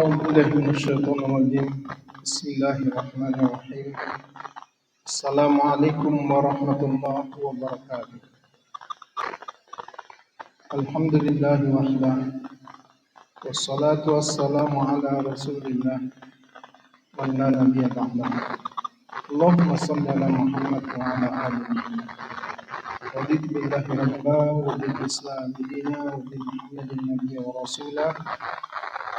أعوذ بالله من الشيطان الرجيم بسم الله الرحمن الرحيم السلام عليكم ورحمة الله وبركاته الحمد لله وحده والصلاة والسلام على رسول الله من لا نبي بعده اللهم صل على محمد وعلى آل محمد رضيت بالله ربا وبالإسلام دينا وبمحمد النبي ورسولا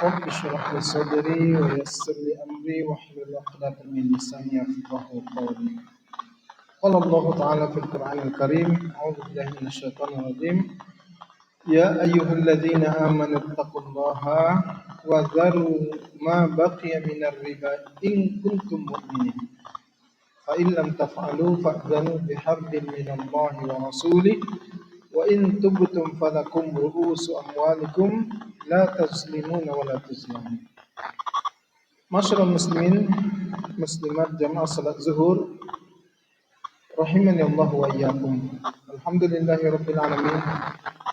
رب اشرح لي صدري ويسر لي أمري واحلل عقدة من لساني يفقهوا قولي قال الله تعالى في القرآن الكريم أعوذ بالله من الشيطان الرجيم يا أيها الذين آمنوا اتقوا الله وذروا ما بقي من الربا إن كنتم مؤمنين فإن لم تفعلوا فأذنوا بحرب من الله ورسوله وإن تبتم فلكم رؤوس أموالكم لا تظلمون ولا تظلمون. Masyarul muslimin muslimat jamaah salat zuhur rahimani Allah wa iyyakum. Alhamdulillahirabbil alamin.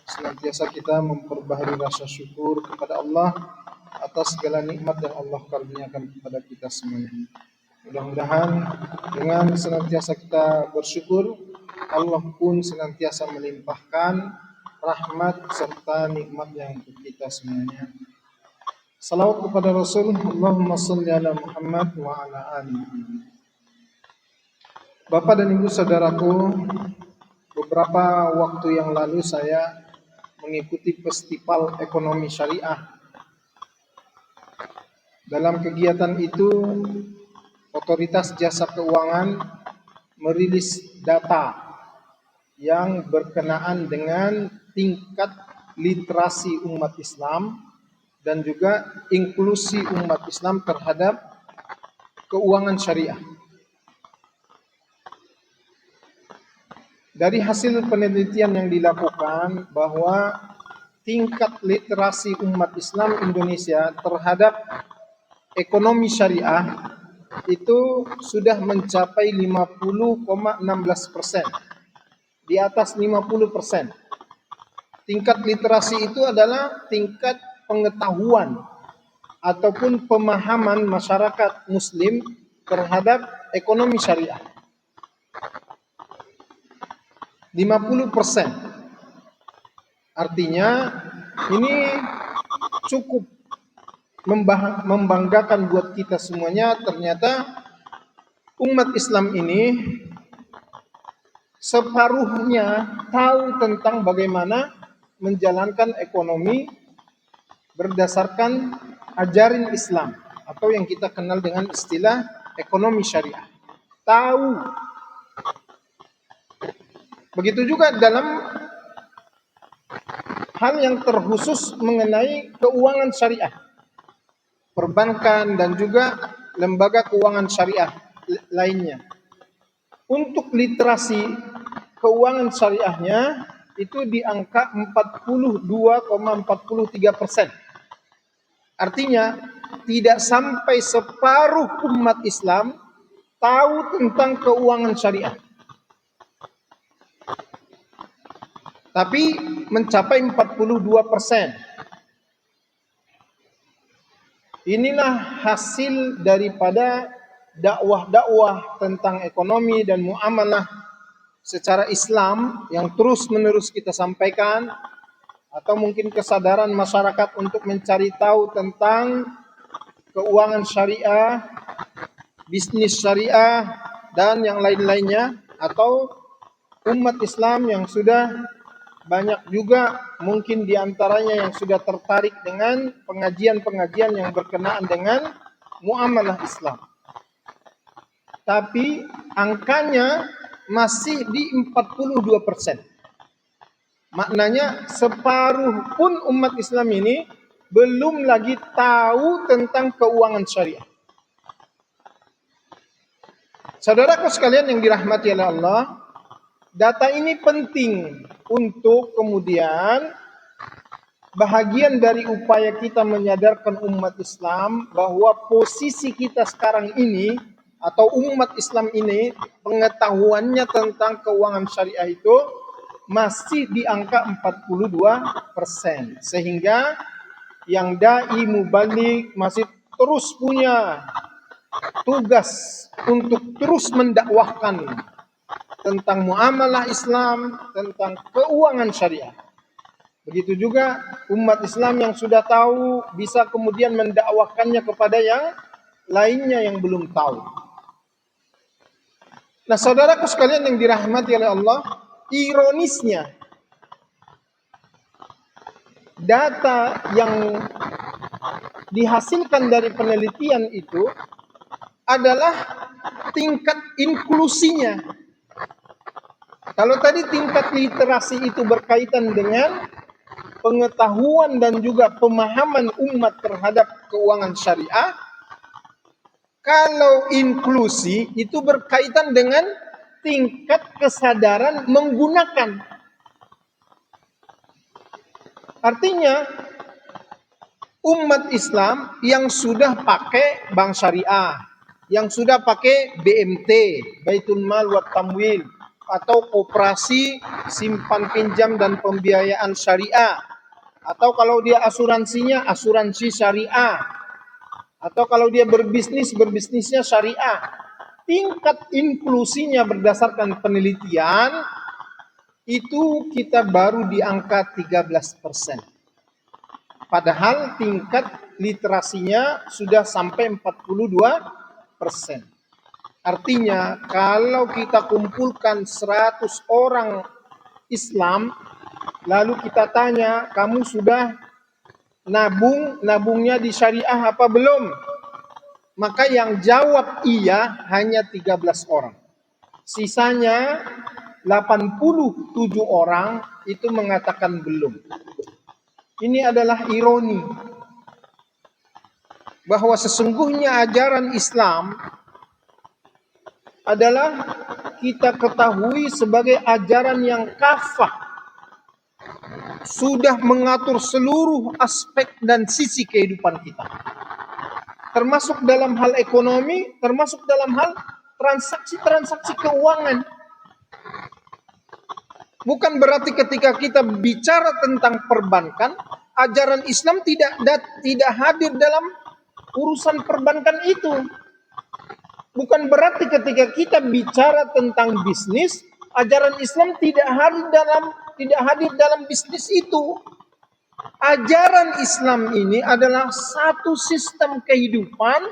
Senantiasa kita memperbaharui rasa syukur kepada Allah atas segala nikmat yang Allah karuniakan kepada kita semuanya. Mudah-mudahan dengan senantiasa kita bersyukur, Allah pun senantiasa melimpahkan rahmat serta nikmatnya untuk kita semuanya. Salawat kepada Rasul, Allahumma salli ala Muhammad wa ala ali Muhammad. Bapak dan Ibu saudaraku, beberapa waktu yang lalu saya mengikuti festival ekonomi syariah. Dalam kegiatan itu, Otoritas Jasa Keuangan merilis data yang berkenaan dengan tingkat literasi umat Islam dan juga inklusi umat Islam terhadap keuangan syariah. Dari hasil penelitian yang dilakukan bahwa tingkat literasi umat Islam Indonesia terhadap ekonomi syariah itu sudah mencapai 50,16%, di atas 50%. Tingkat literasi itu adalah tingkat pengetahuan ataupun pemahaman masyarakat muslim terhadap ekonomi syariah. 50%. Artinya ini cukup membanggakan buat kita semuanya. Ternyata umat Islam ini separuhnya tahu tentang bagaimana menjalankan ekonomi berdasarkan ajaran Islam atau yang kita kenal dengan istilah ekonomi syariah. Tahu. Begitu juga dalam hal yang terkhusus mengenai keuangan syariah, perbankan dan juga lembaga keuangan syariah lainnya. Untuk literasi keuangan syariahnya itu di angka 42,43%. Artinya tidak sampai separuh umat Islam tahu tentang keuangan syariah. Tapi mencapai 42%. Inilah hasil daripada dakwah-dakwah tentang ekonomi dan muamalah secara Islam yang terus-menerus kita sampaikan, atau mungkin kesadaran masyarakat untuk mencari tahu tentang keuangan syariah, bisnis syariah, dan yang lain-lainnya, atau umat Islam yang sudah banyak juga mungkin diantaranya yang sudah tertarik dengan pengajian-pengajian yang berkenaan dengan muamalah Islam. Tapi angkanya masih di 42%. Maknanya separuh pun umat Islam ini belum lagi tahu tentang keuangan syariah. Saudaraku sekalian yang dirahmati oleh Allah, data ini penting untuk kemudian bahagian dari upaya kita menyadarkan umat Islam bahwa posisi kita sekarang ini atau umat Islam ini pengetahuannya tentang keuangan syariah itu masih di angka 42%. Sehingga yang dai mubalik masih terus punya tugas untuk terus mendakwahkan tentang muamalah Islam, tentang keuangan syariah. Begitu juga umat Islam yang sudah tahu bisa kemudian mendakwahkannya kepada yang lainnya yang belum tahu. Nah, saudaraku sekalian yang dirahmati oleh Allah, ironisnya data yang dihasilkan dari penelitian itu adalah tingkat inklusinya. Kalau tadi tingkat literasi itu berkaitan dengan pengetahuan dan juga pemahaman umat terhadap keuangan syariah, kalau inklusi itu berkaitan dengan tingkat kesadaran menggunakan. Artinya umat Islam yang sudah pakai bank syariah, yang sudah pakai BMT, Baitul Mal wa Tamwil, atau koperasi simpan pinjam dan pembiayaan syariah, atau kalau dia asuransinya asuransi syariah, atau kalau dia berbisnisnya syariah. Tingkat inklusinya berdasarkan penelitian itu kita baru di angka 13%. Padahal tingkat literasinya sudah sampai 42%. Artinya kalau kita kumpulkan 100 orang Islam, lalu kita tanya, kamu sudah nabungnya di syariah apa belum? Maka yang jawab iya hanya 13 orang. Sisanya 87 orang itu mengatakan belum. Ini adalah ironi bahwa sesungguhnya ajaran Islam adalah kita ketahui sebagai ajaran yang kafah, sudah mengatur seluruh aspek dan sisi kehidupan kita, termasuk dalam hal ekonomi, termasuk dalam hal transaksi keuangan. Bukan berarti ketika kita bicara tentang perbankan, ajaran Islam tidak hadir dalam urusan perbankan itu. Bukan berarti ketika kita bicara tentang bisnis, ajaran Islam tidak hadir dalam bisnis itu. Ajaran Islam ini adalah satu sistem kehidupan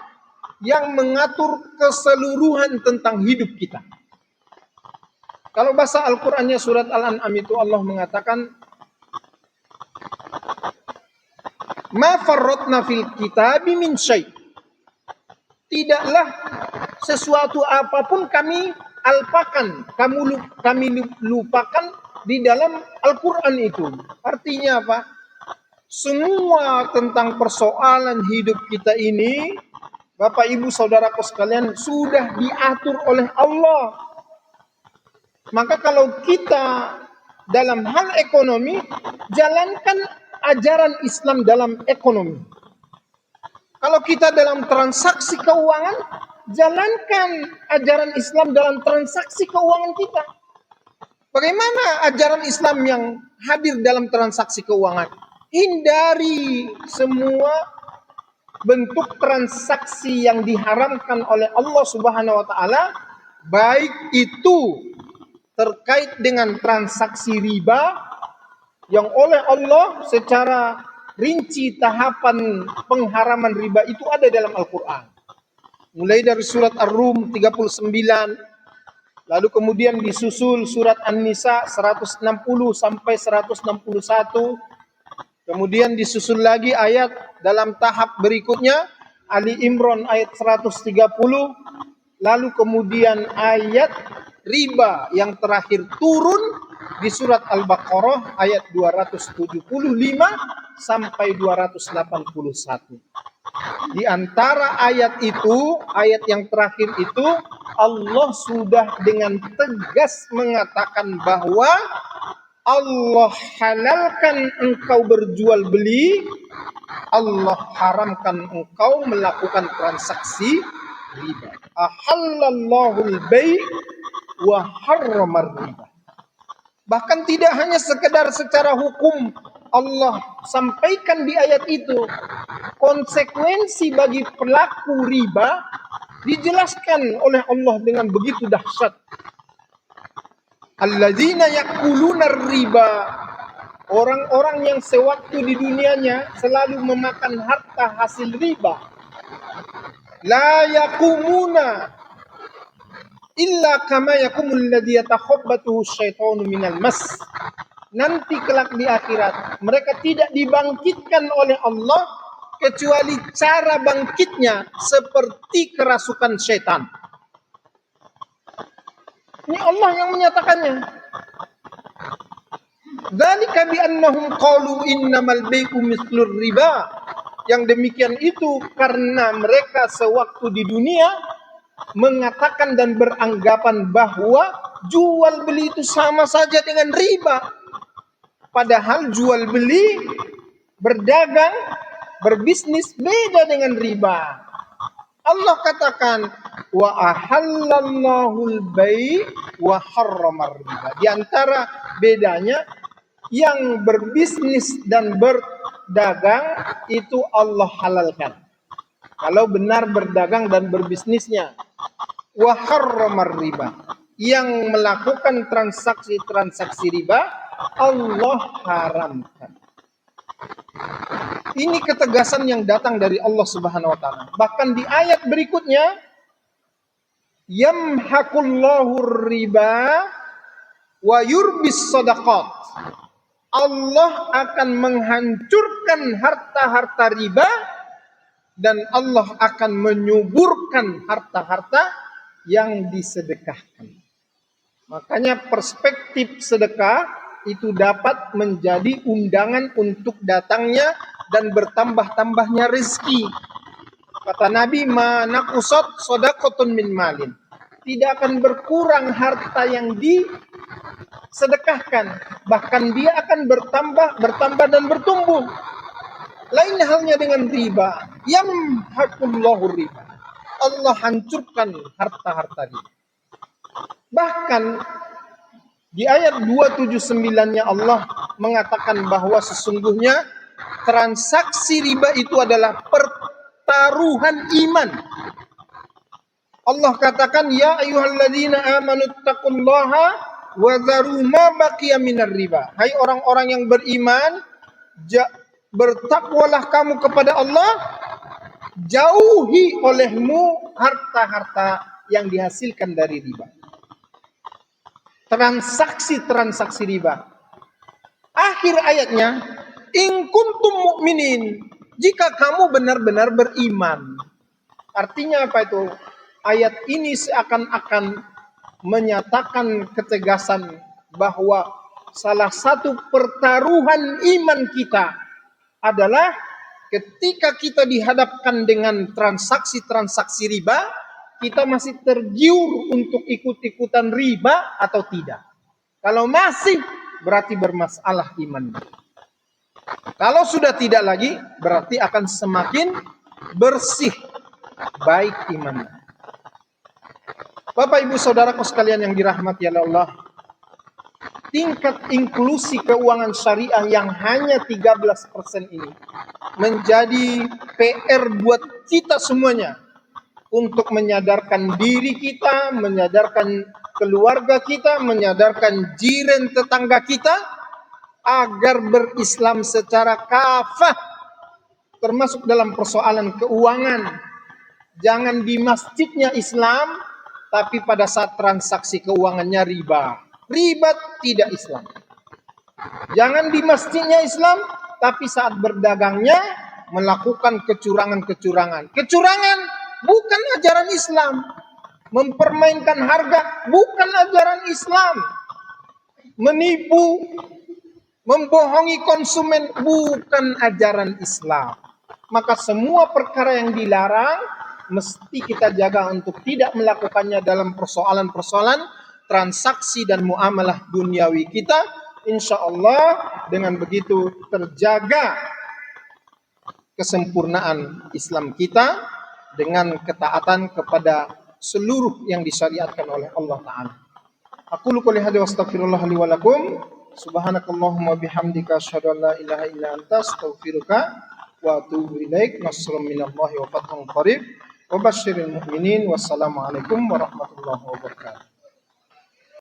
yang mengatur keseluruhan tentang hidup kita. Kalau bahasa Al-Qur'annya surat Al-An'am itu Allah mengatakan, "Ma farratna fil kitabi min syai'." Tidaklah sesuatu apapun kami lupakan di dalam Al-Qur'an itu. Artinya apa? Semua tentang persoalan hidup kita ini, Bapak Ibu Saudaraku sekalian, sudah diatur oleh Allah. Maka kalau kita dalam hal ekonomi, jalankan ajaran Islam dalam ekonomi. Kalau kita dalam transaksi keuangan, jalankan ajaran Islam dalam transaksi keuangan kita. Bagaimana ajaran Islam yang hadir dalam transaksi keuangan? Hindari semua bentuk transaksi yang diharamkan oleh Allah Subhanahu wa taala, baik itu terkait dengan transaksi riba yang oleh Allah secara rinci tahapan pengharaman riba itu ada dalam Al-Quran. Mulai dari surat Ar-Rum 39, lalu kemudian disusul surat An-Nisa 160 sampai 161, kemudian disusul lagi ayat dalam tahap berikutnya Ali Imran ayat 130, lalu kemudian ayat riba yang terakhir turun di surat Al-Baqarah ayat 275 sampai 281. Di antara ayat itu, ayat yang terakhir itu, Allah sudah dengan tegas mengatakan bahwa Allah halalkan engkau berjual beli, Allah haramkan engkau melakukan transaksi riba. Ahallallahu al-bai' wa harramar riba. Bahkan tidak hanya sekedar secara hukum Allah sampaikan di ayat itu, konsekuensi bagi pelaku riba dijelaskan oleh Allah dengan begitu dahsyat. Alladzina yakuluna riba, orang-orang yang sewaktu di dunianya selalu memakan harta hasil riba. La yakumuna illa kama yakumul ladzi yatakhabbathu syaitanu minal mas. Nanti kelak di akhirat mereka tidak dibangkitkan oleh Allah kecuali cara bangkitnya seperti kerasukan setan. Ini Allah yang menyatakannya. Dzalika bi annahum qalu innamal bai'u mislur riba. Yang demikian itu karena mereka sewaktu di dunia mengatakan dan beranggapan bahwa jual beli itu sama saja dengan riba. Padahal jual beli, berdagang, berbisnis beda dengan riba. Allah katakan wa ahallallahu al-bai' wa harramar riba. Di antara bedanya yang berbisnis dan berdagang itu Allah halalkan. Kalau benar berdagang dan berbisnisnya. Wa harramar riba. Yang melakukan transaksi-transaksi riba Allah haramkan. Ini ketegasan yang datang dari Allah Subhanahu wa taala. Bahkan di ayat berikutnya, yamhaqullahu riba wa yurbis shadaqat. Allah akan menghancurkan harta-harta riba dan Allah akan menyuburkan harta-harta yang disedekahkan. Makanya perspektif sedekah itu dapat menjadi undangan untuk datangnya dan bertambah-tambahnya rezeki. Kata Nabi, ma naqusat shadaqatun min malin. Tidak akan berkurang harta yang disedekahkan, bahkan dia akan bertambah dan bertumbuh. Lain halnya dengan riba. Yamhaqullahu riba. Allah hancurkan harta-harta riba. Bahkan di ayat 279-nya Allah mengatakan bahwa sesungguhnya transaksi riba itu adalah pertaruhan iman. Allah katakan, ya ayyuhalladzina amanu taqullaha wa dharu ma baqiya minar riba. Hai orang-orang yang beriman, bertakwalah kamu kepada Allah, jauhi olehmu harta-harta yang dihasilkan dari riba. Transaksi-transaksi riba. Akhir ayatnya, in kuntum mu'minin, jika kamu benar-benar beriman. Artinya apa itu? Ayat ini seakan-akan menyatakan ketegasan bahwa salah satu pertaruhan iman kita adalah ketika kita dihadapkan dengan transaksi-transaksi riba, kita masih tergiur untuk ikut-ikutan riba atau tidak. Kalau masih, berarti bermasalah iman. Kalau sudah tidak lagi, berarti akan semakin bersih, baik iman. Bapak Ibu Saudaraku sekalian yang dirahmati oleh Allah, tingkat inklusi keuangan syariah yang hanya 13% ini menjadi PR buat kita semuanya untuk menyadarkan diri kita, menyadarkan keluarga kita, menyadarkan jiran tetangga kita agar berislam secara kafah, termasuk dalam persoalan keuangan. Jangan di masjidnya Islam, tapi pada saat transaksi keuangannya riba. Riba tidak Islam. Jangan di masjidnya Islam, tapi saat berdagangnya melakukan kecurangan-kecurangan. Kecurangan bukan ajaran Islam. Mempermainkan harga bukan ajaran Islam. Menipu, membohongi konsumen bukan ajaran Islam. Maka semua perkara yang dilarang mesti kita jaga untuk tidak melakukannya dalam persoalan-persoalan transaksi dan muamalah duniawi kita. Insya Allah dengan begitu terjaga kesempurnaan Islam kita dengan ketaatan kepada seluruh yang disyariatkan oleh Allah Ta'ala. Aku qouli hadza wa astaghfirullah li wa lakum. Subhanakallahumma bihamdika asyhadu an la ilaha illa anta astaghfiruka wa atubu ilaik. Nasrun minallahi wa fathun qarib. Wa basyiril mu'minin. Wassalamualaikum warahmatullahi wabarakatuh.